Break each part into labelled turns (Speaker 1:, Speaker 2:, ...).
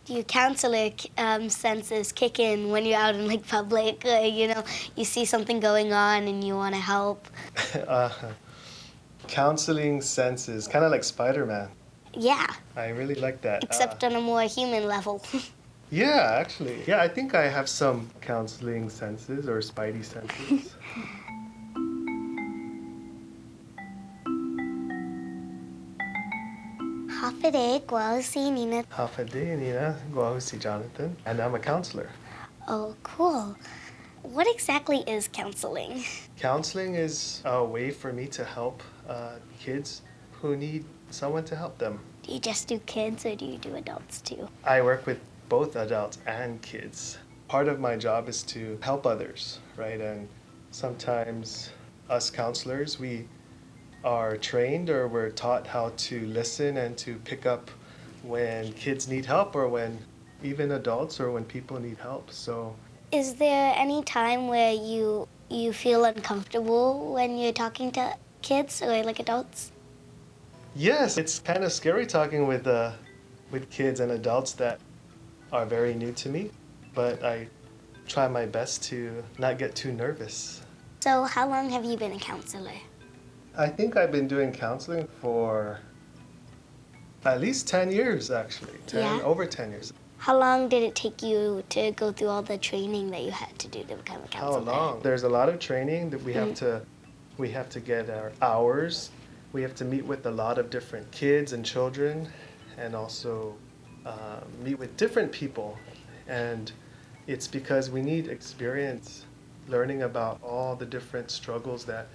Speaker 1: Do your counselor senses kick in when you're out in like public? You see something going on and you want to help.
Speaker 2: uh, Counseling senses, kind of like Spider-Man.
Speaker 1: Yeah,
Speaker 2: I really like that.
Speaker 1: except on a more human level.
Speaker 2: Yeah, actually. Yeah, I think I have some counseling senses or spidey senses.
Speaker 1: Hafide, guausi, Nina.
Speaker 2: Hafade, Inina, Guahusi, Jonathan, and I'm a counselor.
Speaker 1: Oh, cool. What exactly is counseling?
Speaker 2: Counseling is a way for me to help kids who need someone to help them.
Speaker 1: Do you just do kids or do you do adults too?
Speaker 2: I work with both adults and kids. Part of my job is to help others, right? And sometimes us counselors, we are trained or we're taught how to listen and to pick up when kids need help or when even adults or when people need help. So
Speaker 1: Is there any time where you feel uncomfortable when you're talking to kids or like adults?
Speaker 2: yes, it's kind of scary talking with kids and adults that are very new to me, but I try my best to not get too nervous.
Speaker 1: So how long have you been a counselor?
Speaker 2: I think I've been doing counseling for at least 10 years, actually.
Speaker 1: Yeah?
Speaker 2: Over 10 years.
Speaker 1: How long did it take you to go through all the training that you had to do to become a
Speaker 2: How
Speaker 1: counselor?
Speaker 2: long? There's a lot of training that we have to get our hours. We have to meet with a lot of different kids and children, and also meet with different people. And it's because we need experience learning about all the different struggles that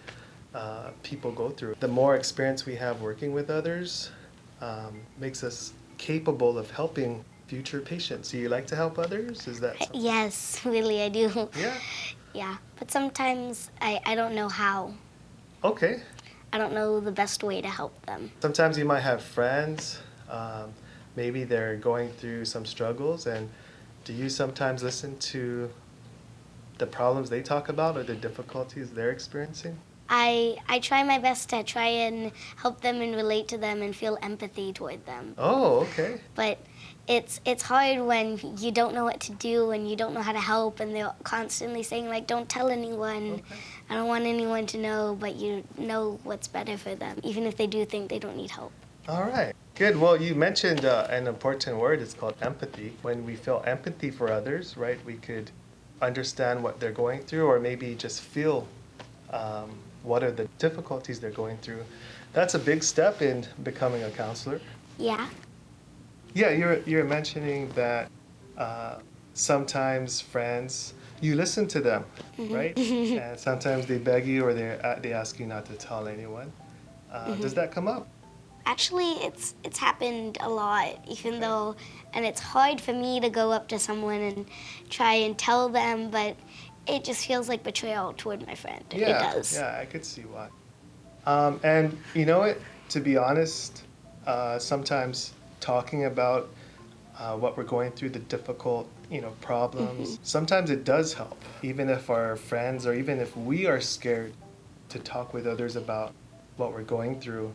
Speaker 2: people go through. The more experience we have working with others makes us capable of helping future patients. Do you like to help others? Is that something?
Speaker 1: Yes, really, I do.
Speaker 2: Yeah.
Speaker 1: Yeah, but sometimes I don't know how.
Speaker 2: Okay.
Speaker 1: I don't know the best way to help them.
Speaker 2: Sometimes you might have friends, maybe they're going through some struggles, and do you sometimes listen to the problems they talk about or the difficulties they're experiencing?
Speaker 1: I try my best to try and help them and relate to them and feel empathy toward them.
Speaker 2: Oh, okay.
Speaker 1: But it's hard when you don't know what to do and you don't know how to help, and they're constantly saying like, don't tell anyone.
Speaker 2: Okay.
Speaker 1: I don't want anyone to know, but you know what's better for them, even if they do think they don't need help.
Speaker 2: All right. Good. Well, you mentioned an important word. It's called empathy. When we feel empathy for others, right, we could understand what they're going through or maybe just feel what are the difficulties they're going through. That's a big step in becoming a counselor.
Speaker 1: Yeah.
Speaker 2: Yeah, you're mentioning that sometimes friends, you listen to them, right? And sometimes they beg you or they ask you not to tell anyone. Does that come up?
Speaker 1: Actually, it's happened a lot, even though, and it's hard for me to go up to someone and try and tell them, but it just feels like betrayal toward my friend.
Speaker 2: Yeah,
Speaker 1: It does.
Speaker 2: yeah, I could see why. And you know what? To be honest, sometimes talking about what we're going through, the difficult, problems, sometimes it does help. Even if our friends or even if we are scared to talk with others about what we're going through,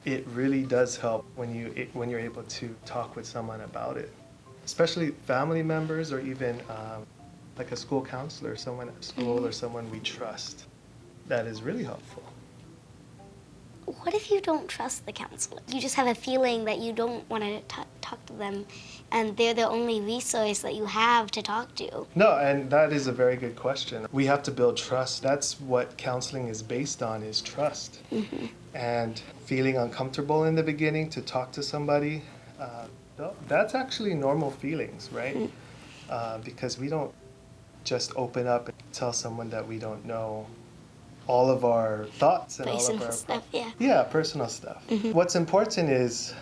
Speaker 2: it really does help when you're able to talk with someone about it, especially family members or even like a school counselor, someone at school or someone we trust. That is really helpful.
Speaker 1: What if you don't trust the counselor? You just have a feeling that you don't want to talk to them, and they're the only resource that you have to talk to.
Speaker 2: No, and that is a very good question. We have to build trust. That's what counseling is based on, is trust. And feeling uncomfortable in the beginning to talk to somebody, that's actually normal feelings, right? Because we don't just open up and tell someone that we don't know all of our thoughts and all of
Speaker 1: Personal
Speaker 2: our
Speaker 1: stuff, yeah.
Speaker 2: Yeah, personal stuff. What's important is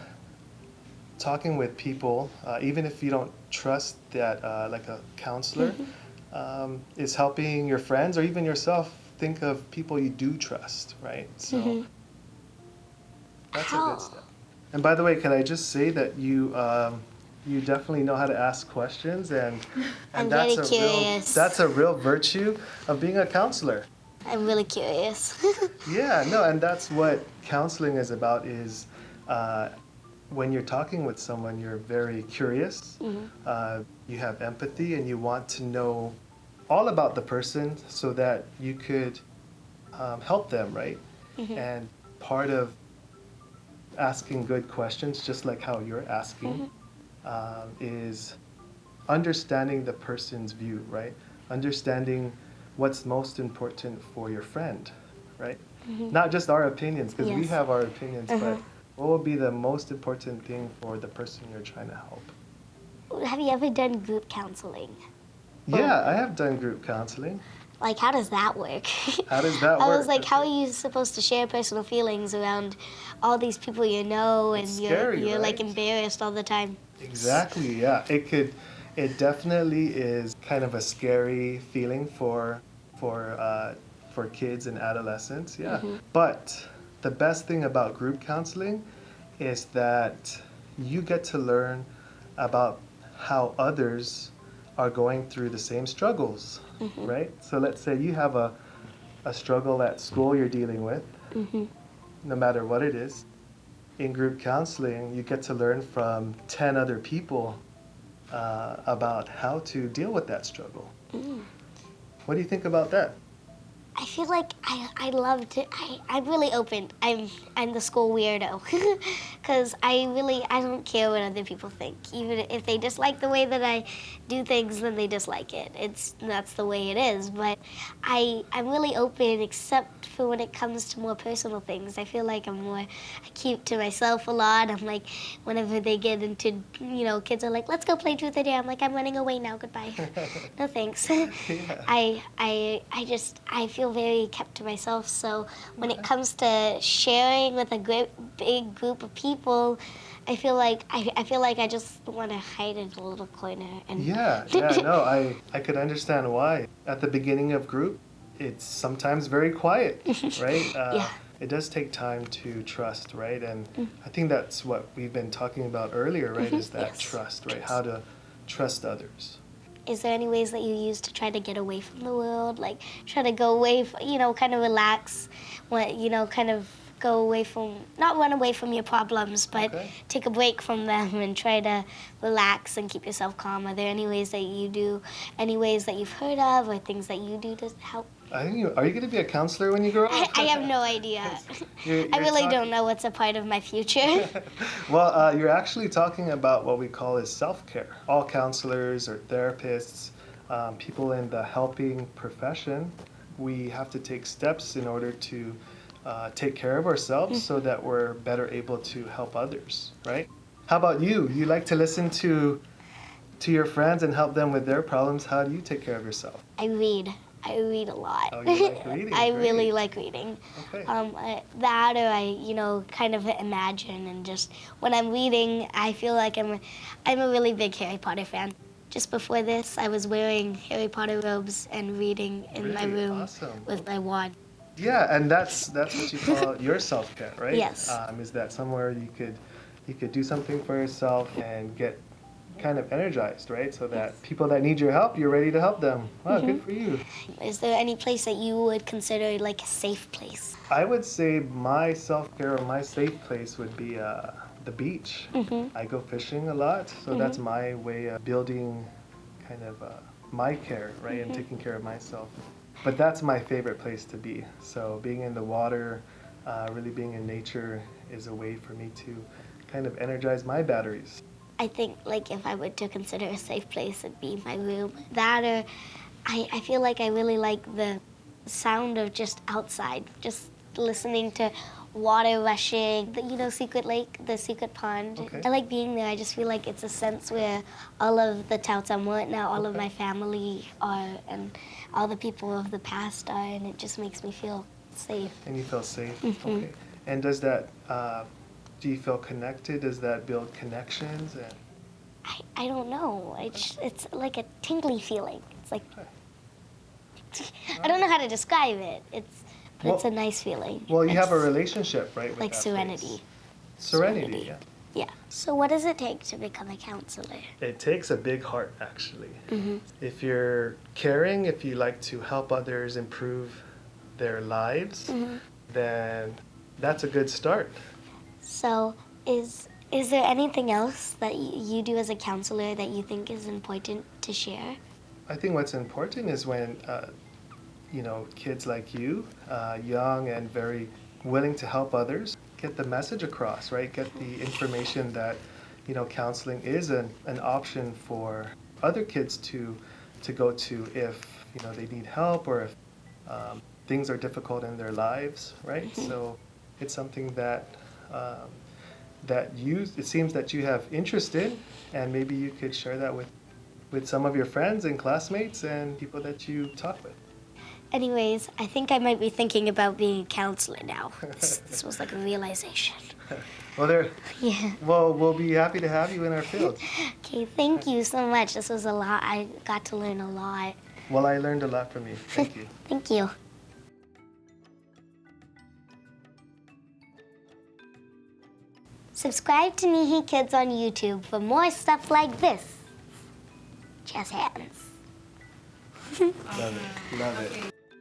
Speaker 2: talking with people, even if you don't trust that, like a counselor, is helping your friends or even yourself think of people you do trust, right? So that's a good step. And by the way, can I just say that you definitely know how to ask questions, and
Speaker 1: I'm
Speaker 2: that's
Speaker 1: very curious.
Speaker 2: That's a real virtue of being a counselor.
Speaker 1: I'm really curious.
Speaker 2: Yeah, no, and that's what counseling is about, is when you're talking with someone, you're very curious, you have empathy, and you want to know all about the person so that you could help them, right? And part of asking good questions, just like how you're asking, is understanding the person's view, right? Understanding what's most important for your friend, right? Not just our opinions, because we
Speaker 1: Yes.
Speaker 2: have our opinions, but what would be the most important thing for the person you're trying to help?
Speaker 1: Have you ever done group counseling?
Speaker 2: Yeah, I have done group counseling.
Speaker 1: Like, how does that work?
Speaker 2: How does that
Speaker 1: I
Speaker 2: work?
Speaker 1: was like, how are you supposed to share personal feelings around all these people you know, and
Speaker 2: It's
Speaker 1: you're
Speaker 2: scary,
Speaker 1: like
Speaker 2: right?
Speaker 1: embarrassed all the time?
Speaker 2: Exactly, yeah. It definitely is kind of a scary feeling for kids and adolescents, yeah. But the best thing about group counseling is that you get to learn about how others are going through the same struggles, right? So let's say you have a struggle at school you're dealing with, no matter what it is. In group counseling, you get to learn from 10 other people about how to deal with that struggle. What do you think about that?
Speaker 1: I feel like I love to. I'm really open. I'm the school weirdo, because I don't care what other people think. Even if they dislike the way that I do things, then they dislike it. That's the way it is. But I'm really open, except for when it comes to more personal things. I feel like I keep to myself a lot. I'm like, whenever they get into, kids are like, let's go play truth or dare. I'm like, I'm running away now. Goodbye. No thanks.
Speaker 2: Yeah.
Speaker 1: I feel very kept to myself. So when it comes to sharing with a big group of people, I feel like I just want to hide in a little corner. And
Speaker 2: Yeah, no, I could understand why. At the beginning of group, it's sometimes very quiet, right?
Speaker 1: Yeah.
Speaker 2: It does take time to trust, right? And I think that's what we've been talking about earlier, right? Is that
Speaker 1: Yes.
Speaker 2: trust, right? How to trust others.
Speaker 1: Is there any ways that you use to try to get away from the world? Like, try to go away, kind of relax, kind of go away from, not run away from your problems, but
Speaker 2: Okay.
Speaker 1: take a break from them and try to relax and keep yourself calm. Are there any ways that you do, any ways that you've heard of, or things that you do to help?
Speaker 2: I think are you going to be a counselor when you grow up?
Speaker 1: I have no idea.
Speaker 2: You're
Speaker 1: I really
Speaker 2: talking-
Speaker 1: don't know what's a part of my future.
Speaker 2: Well, you're actually talking about what we call is self-care. All counselors or therapists, people in the helping profession, we have to take steps in order to take care of ourselves so that we're better able to help others, right? How about you? You like to listen to your friends and help them with their problems. How do you take care of yourself?
Speaker 1: I read. I read a lot.
Speaker 2: Oh, you like reading?
Speaker 1: I really
Speaker 2: Great.
Speaker 1: like reading.
Speaker 2: Okay.
Speaker 1: That or I, kind of imagine, and just when I'm reading, I feel like I'm a really big Harry Potter fan. Just before this, I was wearing Harry Potter robes and reading in my
Speaker 2: Really?
Speaker 1: room
Speaker 2: Awesome.
Speaker 1: with my wand.
Speaker 2: Yeah, and that's what you call your self-care, right?
Speaker 1: Yes.
Speaker 2: Is that somewhere you could do something for yourself and get kind of energized, right? So that people that need your help, you're ready to help them. Wow, good for you.
Speaker 1: Is there any place that you would consider like a safe place?
Speaker 2: I would say my self-care or my safe place would be the beach. I go fishing a lot, so that's my way of building kind of my care, right, and taking care of myself. But that's my favorite place to be. So being in the water, really being in nature is a way for me to kind of energize my batteries.
Speaker 1: I think like if I were to consider a safe place, it'd be my room. That or I feel like I really like the sound of just outside, just listening to water rushing, Secret Lake, the secret pond.
Speaker 2: Okay.
Speaker 1: I like being there. I just feel like it's a sense where all of the Tautamut now, all of my family are, and all the people of the past are, and it just makes me feel safe.
Speaker 2: And you feel safe? Okay. And does that, do you feel connected? Does that build connections? And
Speaker 1: I don't know. It's like a tingly feeling. It's like, I don't know how to describe it. It's a nice feeling.
Speaker 2: Well, you have a
Speaker 1: It's
Speaker 2: relationship, right? With
Speaker 1: like
Speaker 2: that
Speaker 1: serenity.
Speaker 2: place. Serenity, yeah.
Speaker 1: Yeah. So what does it take to become a counselor?
Speaker 2: It takes a big heart, actually. If you're caring, if you like to help others improve their lives, then that's a good start.
Speaker 1: So is Is there anything else that you do as a counselor that you think is important to share?
Speaker 2: I think what's important is when, kids like you, young and very willing to help others, get the message across, right? Get the information that, counseling is an option for other kids to go to if, they need help or if things are difficult in their lives, right? So it's something that it seems that you have interest in, and maybe you could share that with some of your friends and classmates and people that you talk with.
Speaker 1: Anyways, I think I might be thinking about being a counselor now. This was like a realization.
Speaker 2: Yeah. Well, we'll be happy to have you in our field.
Speaker 1: Okay, thank you so much. This was a lot. I got to learn a lot.
Speaker 2: Well, I learned a lot from you. Thank you.
Speaker 1: Thank you. Subscribe to Nihi Kids on YouTube for more stuff like this. Jazz hands.
Speaker 2: Love it. Love it.